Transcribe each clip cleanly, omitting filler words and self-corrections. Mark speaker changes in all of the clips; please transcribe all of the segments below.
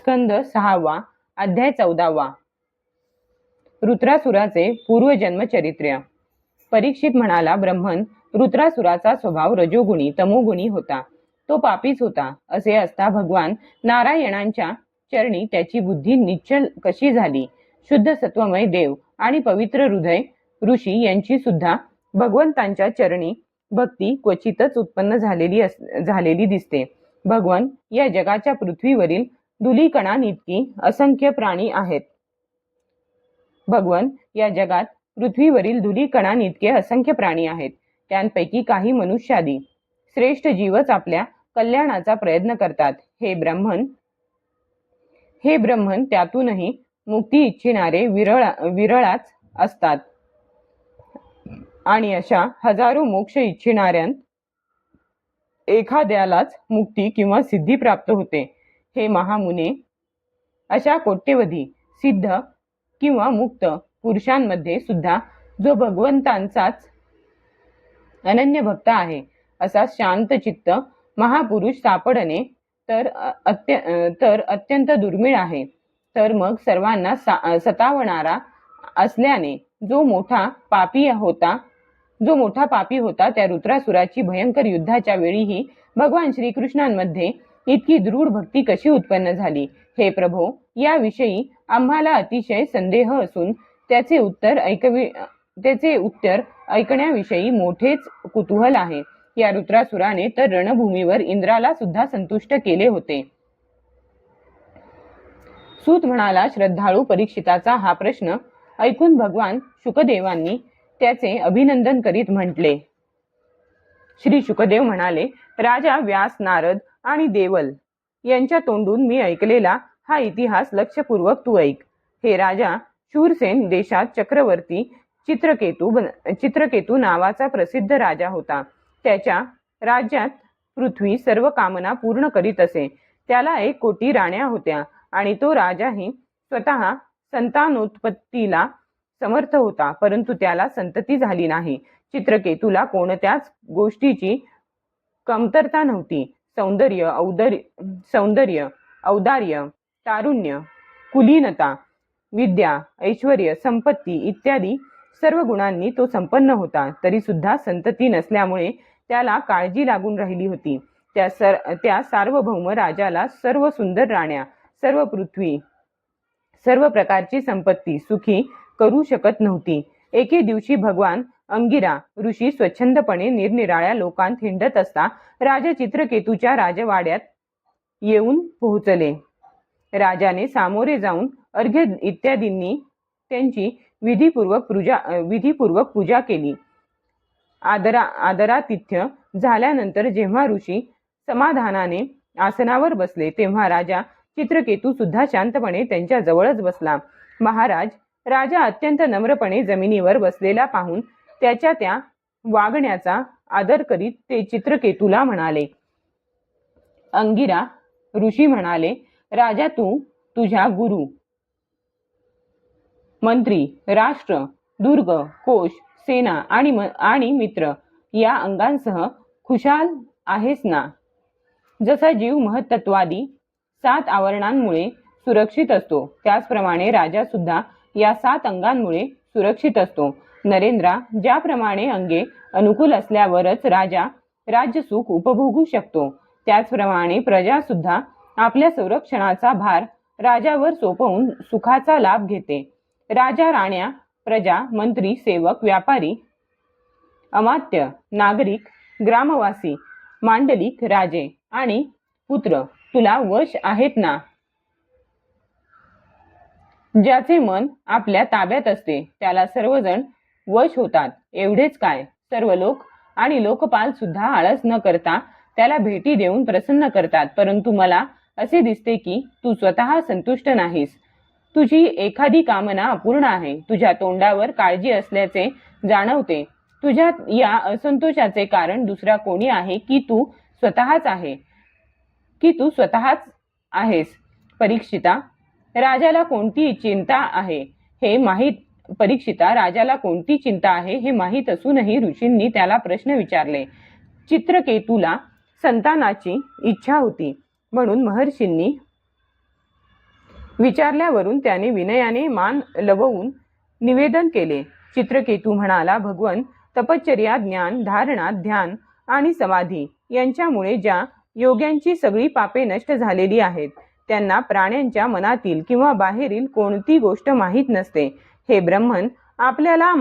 Speaker 1: स्कंद 6वा अध्याय 14वा. रुद्रासुराचे पूर्वजन्म चरित्र. परीक्षित म्हणाला, ब्रह्मन, रुद्रासुराचा स्वभाव रजोगुणी तमोगुणी होता. तो पापीच होता. असे असता भगवान नारायणांच्या चरणी त्याची बुद्धी निश्चल कशी झाली. शुद्ध सत्वमय देव आणि पवित्र हृदय ऋषी यांची सुद्धा भगवंतांच्या चरणी भक्ती क्वचितच उत्पन्न झालेली दिसते. भगवान, या जगाच्या पृथ्वीवरील धुलीकणांइतकी असंख्य प्राणी आहेत. भगवान, या जगात पृथ्वीवरील धुलीकणांइतके असंख्य प्राणी आहेत. त्यांपैकी काही मनुष्यादी श्रेष्ठ जीवच आपल्या कल्याणाचा प्रयत्न करतात. हे ब्रह्मन, त्यातूनही मुक्ती इच्छिणारे विरळाच असतात. आणि अशा हजारो मोक्ष इच्छिणाऱ्यांत एखाद्यालाच मुक्ती किंवा सिद्धी प्राप्त होते. हे महामुने, अशा कोट्यवधी सिद्ध किंवा मुक्त पुरुषांमध्ये सुद्धा जो भगवंतांचाच अनन्य भक्त आहे, असा शांत चित्त महापुरुष सापडणे तर अत्यंत दुर्मिळ आहे. तर मग सर्वांना सतावणारा असल्याने जो मोठा पापी होता त्या रुद्रासुराची भयंकर युद्धाच्या वेळीही भगवान श्रीकृष्णांमध्ये इतकी दृढ भक्ती कशी उत्पन्न झाली. हे प्रभो, याविषयी आम्हाला अतिशय संदेह असून त्याचे उत्तर ऐकण्याविषयी मोठेच कुतूहल आहे. या रुद्रासुराने तर रणभूमीवर इंद्राला सुद्धा संतुष्ट केले होते. सूत म्हणाला, श्रद्धाळू परीक्षिताचा हा प्रश्न ऐकून भगवान शुकदेवांनी त्याचे अभिनंदन करीत म्हटले. श्री शुकदेव म्हणाले, राजा व्यास, नारद आणि देवल यांच्या तोंडून मी ऐकलेला हा इतिहास लक्षपूर्वक तू ऐक. हे राजा, शूरसेन देशात चक्रवर्ती चित्रकेतू नावाचा प्रसिद्ध राजा होता. त्याच्या राज्यात पृथ्वी सर्व कामना पूर्ण करीत असे. त्याला 1 कोटी राण्या होत्या आणि तो राजाही स्वतः संतानोत्पत्तीला समर्थ होता, परंतु त्याला संतती झाली नाही. चित्रकेतूला कोणत्याच गोष्टीची कमतरता नव्हती. सौंदर्य, औदार्य, तारुण्य, कुलीनता, विद्या, ऐश्वर्य, संपत्ती इत्यादी सर्व गुणांनी तो संपन्न होता. तरी सुद्धा संतती नसल्यामुळे त्याला काळजी लागून राहिली होती. त्या सार्वभौम राजाला सर्व सुंदर राण्या, सर्व पृथ्वी, सर्व प्रकारची संपत्ती सुखी करू शकत नव्हती. एके दिवशी भगवान अंगिरा ऋषी स्वच्छंदपणे निरनिराळ्या लोकांत हिंडत असता राजा चित्रकेतूच्या राजवाड्यात येऊन पोहोचले. राजाने सामोरे जाऊन अर्घ्य इत्यादींनी त्यांची विधीपूर्वक पूजा केली. आदरातिथ्य झाल्यानंतर जेव्हा ऋषी समाधानाने आसनावर बसले, तेव्हा राजा चित्रकेतू सुद्धा शांतपणे त्यांच्या जवळच बसला. महाराज, राजा अत्यंत नम्रपणे जमिनीवर बसलेला पाहून त्याच्या त्या वागण्याचा आदर करीत ते चित्रकेतूला म्हणाले. अंगिरा ऋषी म्हणाले, राजा, तू तुझ्या गुरु, मंत्री, राष्ट्र, दुर्ग, कोश, सेना आणि मित्र या अंगांसह खुशाल आहेस ना? जसा जीव महत्त्वादी 7 आवरणांमुळे सुरक्षित असतो, त्याचप्रमाणे राजा सुद्धा या 7 अंगांमुळे सुरक्षित असतो. नरेंद्रा, ज्याप्रमाणे अंगे अनुकूल असल्यावरच राजा राज्यसुख उपभोगू शकतो, त्याचप्रमाणे प्रजा सुद्धा आपल्या संरक्षणाचा भार राजावर सोपवून सुखाचा लाभ घेते. राजा, राण्या, प्रजा, मंत्री, सेवक, व्यापारी, अमात्य, नागरिक, ग्रामवासी, मांडलिक, राजे आणि पुत्र तुला वश आहेत ना? ज्याचे मन आपल्या ताब्यात असते त्याला सर्वजण वश होतात. एवढेच काय, सर्व लोक आणि लोकपाल सुद्धा आळस न करता त्याला भेटी देऊन प्रसन्न करतात. परंतु मला असे दिसते की तू स्वतः संतुष्ट नाहीस. तुझी एखादी कामना अपूर्ण आहे. तुझ्या तोंडावर काळजी असल्याचे जाणवते. तुझ्या या असंतोषाचे कारण दुसरा कोणी आहे की तू स्वतःच आहेस? परीक्षिता, राजाला कोणती चिंता आहे हे माहीत असूनही ऋषींनी त्याला प्रश्न विचारले. चित्रकेतूला संतानाची इच्छा होती, म्हणून महर्षींनी विचारल्यावरून त्याने विनयाने मान लववून निवेदन केले. चित्रकेतू म्हणाला, भगवन, तपश्चर्या, ज्ञान, धारणा, ध्यान आणि समाधी यांच्यामुळे ज्या योग्यांची सगळी पापे नष्ट झालेली आहेत त्यांना प्राण्यांच्या मनातील किंवा बाहेरील कोणती गोष्ट माहीत नसते. हे ब्रह्मन आपल्याला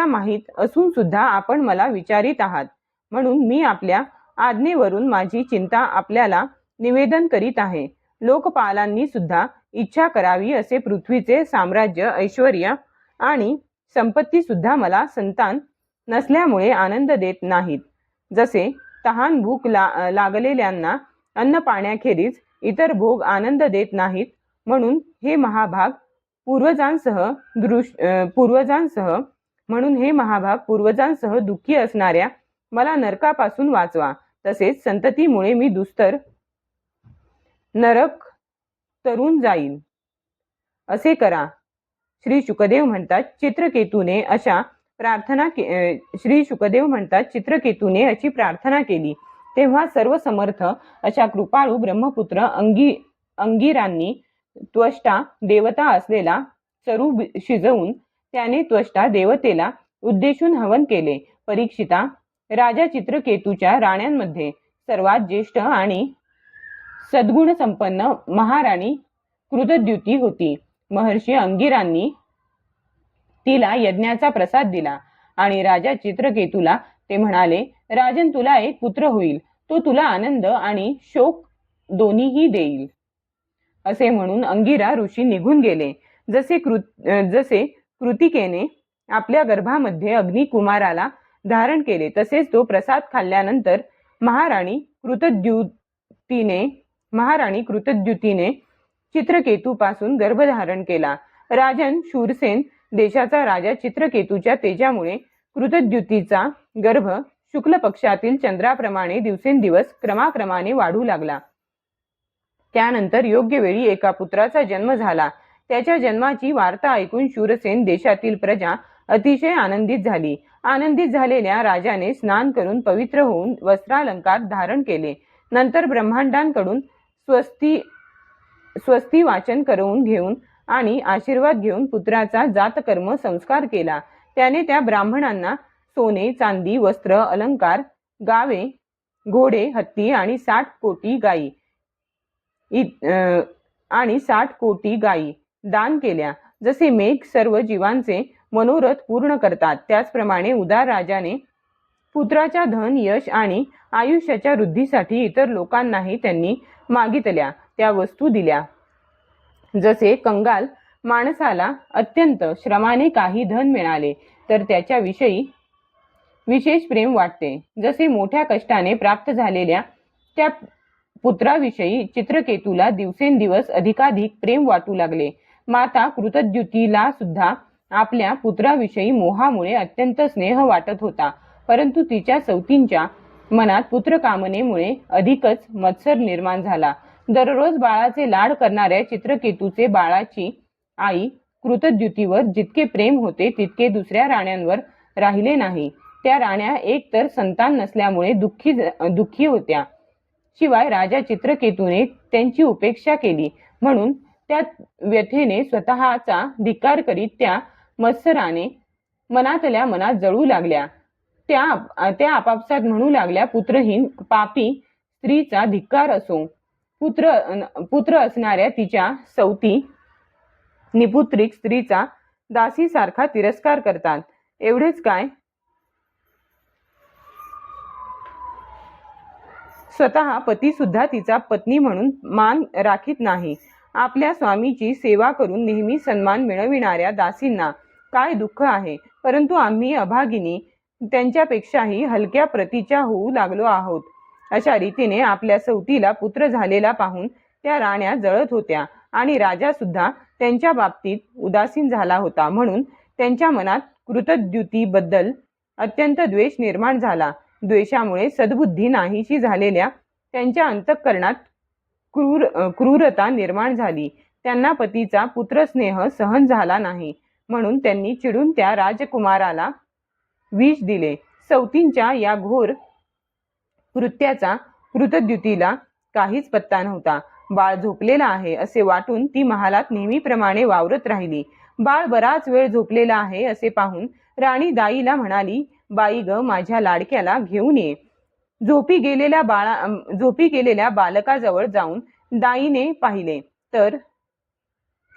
Speaker 1: माहीत असून सुद्धा आपण मला विचारित आहात, म्हणून मी आपल्या आज्ञेवरून माझी चिंता आपल्याला निवेदन करीत आहे. लोकपालांनी सुद्धा इच्छा करावी असे पृथ्वीचे साम्राज्य, ऐश्वर्य आणि संपत्ती सुद्धा मला संतान नसल्यामुळे आनंद देत नाहीत. जसे तहान भूक लागलेल्यांना अन्न पाण्याखेरीज इतर भोग आनंद देत नाहीत, म्हणून हे महाभाग पूर्वजांसह दुःखी असणाऱ्या मला नरकापासून वाचवा. तसेच संततीमुळे मी दुस्तर नरक तरून जाईल असे करा. श्री शुकदेव म्हणतात, चित्रकेतूने अशी प्रार्थना केली. तेव्हा सर्वसमर्थ अशा कृपाळू ब्रह्मपुत्र अंगिरांनी त्वष्टा देवता असलेला चरू शिजवून त्याने त्वष्टा देवतेला उद्देशून हवन केले. परीक्षिता, राजा चित्रकेतूच्या राण्यांमध्ये सर्वात ज्येष्ठ आणि सद्गुण संपन्न महाराणी कृतद्युती होती. महर्षी अंगिरांनी तिला यज्ञाचा प्रसाद दिला आणि राजा चित्रकेतूला ते म्हणाले, राजन, तुला एक पुत्र होईल. तो तुला आनंद आणि शोक दोन्हीही देईल. असे म्हणून अंगिरा ऋषी निघून गेले. जसे कृतिकेने आपल्या गर्भामध्ये अग्निकुमाराला धारण केले, तसेच तो प्रसाद खाल्ल्यानंतर महाराणी कृतद्युतीने चित्रकेतूपासून गर्भधारण केला. राजन, शूरसेन देशाचा राजा चित्रकेतूच्या तेजामुळे कृतद्युतीचा गर्भ शुक्ल पक्षातील चंद्राप्रमाणे दिवसेंदिवस क्रमाक्रमाने वाढू लागला. त्यानंतर योग्य वेळी एका पुत्राचा जन्म झाला. त्याच्या जन्माची वार्ता ऐकून शूरसेन देशातील प्रजा अतिशय आनंदित झाली. आनंदित झालेल्या राजाने स्नान करून पवित्र होऊन वस्त्रालंकार धारण केले. नंतर ब्रह्मांडांकडून स्वस्ती वाचन करून घेऊन आणि आशीर्वाद घेऊन पुत्राचा जातकर्म संस्कार केला. त्याने त्या ब्राह्मणांना सोने, चांदी, वस्त्र, अलंकार, गावे, घोडे, हत्ती आणि 60 कोटी गायी दान केल्या. जसे मेघ सर्व जीवांचे मनोरथ पूर्ण करतात, त्याचप्रमाणे उदार राजाने पुत्राच्या धन, यश आणि आयुष्याच्या वृद्धीसाठी इतर लोकांनाही त्यांनी मागितल्या त्या वस्तू दिल्या. जसे कंगाल माणसाला अत्यंत श्रमाने काही धन मिळाले तर त्याच्याविषयी विशेष प्रेम वाटते, जसे मोठ्या कष्टाने प्राप्त झालेल्या त्या पुत्राविषयी चित्रकेतूला दिवसेंदिवस अधिकाधिक प्रेम वाटू लागले. माता कृतद्युतीला सुद्धा आपल्या पुत्राविषयी मोहामुळे अत्यंत स्नेह वाटत होता, परंतु तिच्या सौतींच्या मनात पुत्रकामनेमुळे अधिकच मत्सर निर्माण झाला. दररोज बाळाचे लाड करणाऱ्या चित्रकेतूचे बाळाची आई कृतद्युतीवर जितके प्रेम होते तितके दुसऱ्या राण्यांवर राहिले नाही. त्या राण्या एक तर संतान नसल्यामुळे दुःखी होत्या, शिवाय राजा चित्रकेतूने त्यांची उपेक्षा केली, म्हणून त्या व्यथेने स्वतःचा धिक्कार करीत त्या मत्सराने मनातल्या मनात जळू लागल्या. त्या आपापसात म्हणू लागल्या, पुत्रहीन पापी स्त्रीचा धिक्कार असो. पुत्र असणाऱ्या तिच्या सौती निपुत्रिक स्त्रीचा दासीसारखा तिरस्कार करतात. एवढेच काय, स्वतः पती सुद्धा तिचा पत्नी म्हणून मान राखीत नाही. आपल्या स्वामीची सेवा करून नेहमी सन्मान मिळविणाऱ्या दासींना काय दुःख आहे, परंतु आम्ही अभागिनी त्यांच्यापेक्षाही हलक्या प्रतीच्या होऊ लागलो आहोत. अशा रीतीने आपल्या सौतीला पुत्र झालेला पाहून त्या राण्या जळत होत्या आणि राजा सुद्धा त्यांच्या बाबतीत उदासीन झाला होता, म्हणून त्यांच्या मनात कृतद्युतीबद्दल अत्यंत द्वेष निर्माण झाला. द्वेषामुळे सद्बुद्धी नाहीशी झालेल्या त्यांच्या अंतःकरणात क्रूरता निर्माण झाली. त्यांना पतीचा पुत्रस्नेह सहन झाला नाही, म्हणून त्यांनी चिडून त्या राजकुमाराला विष दिले. सौतींच्या या घोर कृत्याचा कृतद्युतीला काहीच पत्ता नव्हता. बाळ झोपलेला आहे असे वाटून ती महालात नेहमीप्रमाणे वावरत राहिली. बाळ बराच वेळ झोपलेला आहे असे पाहून राणी दाईला म्हणाली, बाई ग, माझ्या लाडक्याला घेऊन ये. झोपी गेलेल्या बालकाजवळ जाऊन दाईने पाहिले तर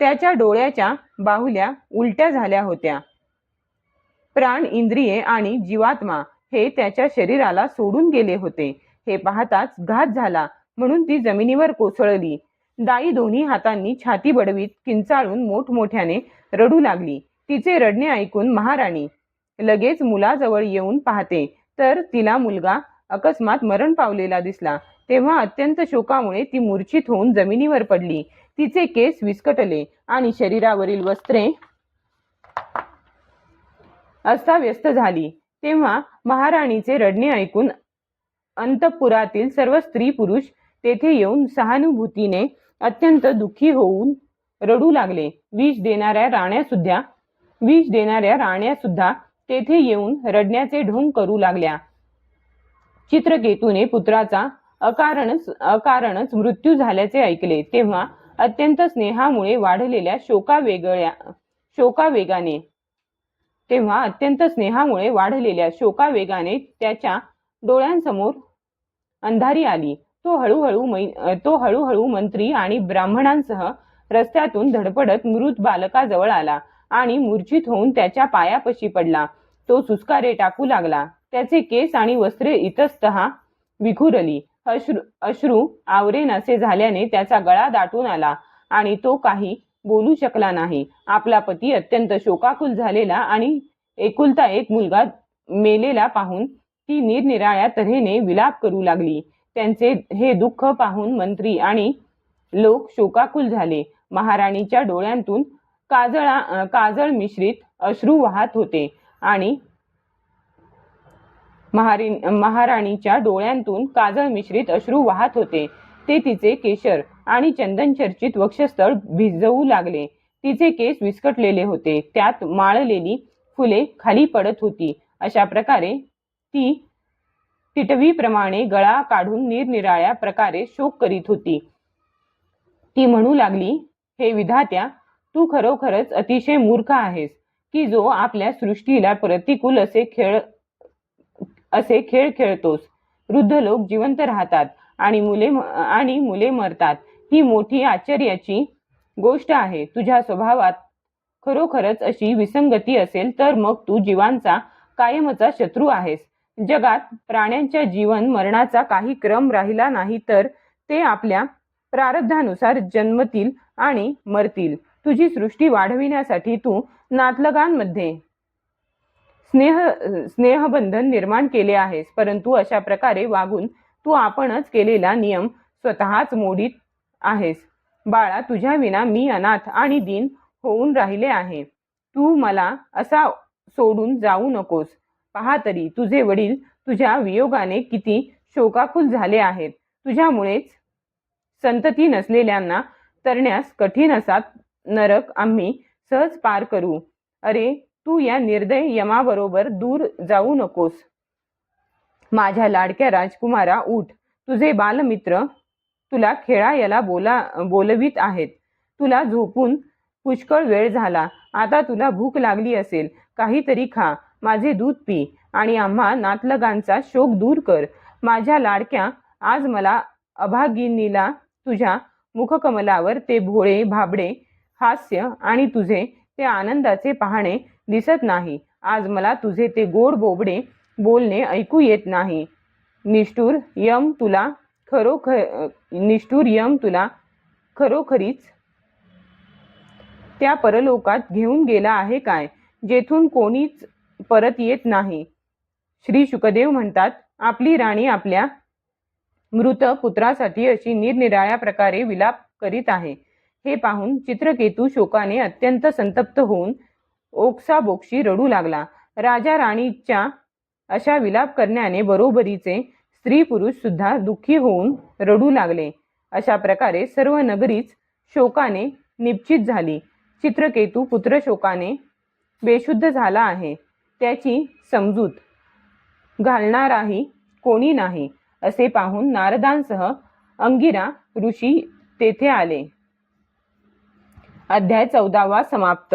Speaker 1: त्याच्या डोळ्याच्या बाहुल्या उलट्या झाल्या होत्या. प्राण, इंद्रिये आणि जीवात्मा हे त्याच्या शरीराला सोडून गेले होते. हे पाहताच घात झाला म्हणून ती जमिनीवर कोसळली. दाई दोन्ही हातांनी छाती बडवीत किंचाळून मोठमोठ्याने रडू लागली. तिचे रडणे ऐकून महाराणी लगेच मुलाजवळ येऊन पाहते तर तिला मुलगा अकस्मात मरण पावलेला दिसला. तेव्हा अत्यंत शोकामुळे ती मूर्छित होऊन जमिनीवर पडली. तिचे केस विस्कटले आणि शरीरावरील वस्त्रे अस्ताव्यस्त झाली. तेव्हा महाराणीचे रडणे ऐकून अंतःपुरातील सर्व स्त्री पुरुष तेथे येऊन सहानुभूतीने अत्यंत दुःखी होऊन रडू लागले. विष देणाऱ्या राण्या सुद्धा तेथे येऊन रडण्याचे ढोंग करू लागल्या. चित्रकेतूने पुत्राचा अकारणच मृत्यू झाल्याचे ऐकले तेव्हा अत्यंत स्नेहामुळे वाढलेल्या शोकावेगाने त्याच्या डोळ्यांसमोर अंधारी आली. तो हळूहळू मंत्री आणि ब्राह्मणांसह रस्त्यातून धडपडत मृत बालकाजवळ आला आणि मूर्छित होऊन त्याच्या पायापाशी पडला. तो सुस्कारे टाकू लागला. त्याचे केस आणि वस्त्रे इतस्ततः विखुरली. अश्रू आवरेनासे झाल्याने त्याचा गळा दाटून आला आणि तो काही बोलू शकला नाही. आपला पती अत्यंत शोकाकुल झालेला आणि एकुलता एक मुलगा मेलेला पाहून ती निरनिराळ्या तऱ्हेने विलाप करू लागली. त्यांचे हे दुःख पाहून मंत्री आणि लोक शोकाकुल झाले. महाराणीच्या डोळ्यांतून काजळ मिश्रित अश्रू वाहत होते आणि महाराणीच्या डोळ्यांतून काजळ मिश्रित अश्रू वाहत होते. ते तिचे केशर आणि चंदन चर्चित वक्षस्थळ भिजवू लागले. तिचे केस विस्कटलेले होते. त्यात माळलेली फुले खाली पडत होती. अशा प्रकारे ती टिटवीप्रमाणे गळा काढून निरनिराळ्या प्रकारे शोक करीत होती. ती म्हणू लागली, हे विधात्या, तू खरोखरच अतिशय मूर्ख आहेस की जो आपल्या सृष्टीला प्रतिकूल असे खेळ खेळतोस. वृद्ध लोक जिवंत राहतात आणि मुले मरतात. ही मोठी आश्चर्याची गोष्ट आहे. तुझ्या स्वभावात खरोखरच अशी विसंगती असेल तर मग तू जीवांचा कायमचा शत्रू आहेस. जगात प्राण्यांच्या जीवन मरणाचा काही क्रम राहिला नाही तर ते आपल्या प्रारब्धानुसार जन्मतील आणि मरतील. तुझी सृष्टी वाढविण्यासाठी तू नातलगांमध्ये स्नेहबंधन निर्माण केले आहेस, परंतु अशा प्रकारे वागून तू आपणच केलेला नियम स्वतःच मोडीत आहेस. बाळा, तुझ्या विना मी अनाथ आणि दीन होऊन राहिले आहे. तू मला असा सोडून जाऊ नकोस. पहा तरी तुझे वडील तुझ्या वियोगाने किती शोकाकुल झाले आहेत. तुझ्यामुळेच संतती नसलेल्यांना तरण्यास कठीण असा नरक आम्ही सहज पार करू. अरे, तू या निर्दय यमाबरोबर दूर जाऊ नकोस. माझ्या लाडक्या राजकुमारा, उठ. तुझे बालमित्र तुला खेळायला बोलवीत आहेत. तुला झोपून पुष्कळ वेळ झाला. आता तुला भूक लागली असेल. काहीतरी खा, माझे दूध पी आणि आम्हा नातलगांचा शोक दूर कर. माझ्या लाडक्या, आज मला अभागिनीला तुझ्या मुखकमलावर ते भोळे भाबडे हास्य आणि तुझे ते आनंदाचे पाहणे दिसत नाही. आज मला तुझे ते गोड बोबडे बोलणे ऐकू येत नाही. निष्ठुर यम तुला खरोखरीच त्या परलोकात घेऊन गेला आहे काय, जेथून कोणीच परत येत नाही. श्री शुकदेव म्हणतात, आपली राणी आपल्या मृत पुत्रासाठी अशी निरनिराळ्या प्रकारे विलाप करीत आहे. हे पाहून चित्रकेतू शोकाने अत्यंत संतप्त होऊन ओक्साबोक्शी रडू लागला. राजा राणीच्या अशा विलाप करण्याने बरोबरीचे स्त्री पुरुष सुद्धा दुःखी होऊन रडू लागले. अशा प्रकारे सर्व नगरीच शोकाने निश्चित झाली. चित्रकेतू पुत्र शोकाने बेशुद्ध झाला आहे. त्याची समजूत घालणाराही कोणी नाही. असे पाहून नारदांसह अंगिरा ऋषी तेथे आले. अध्याय 14 समाप्त.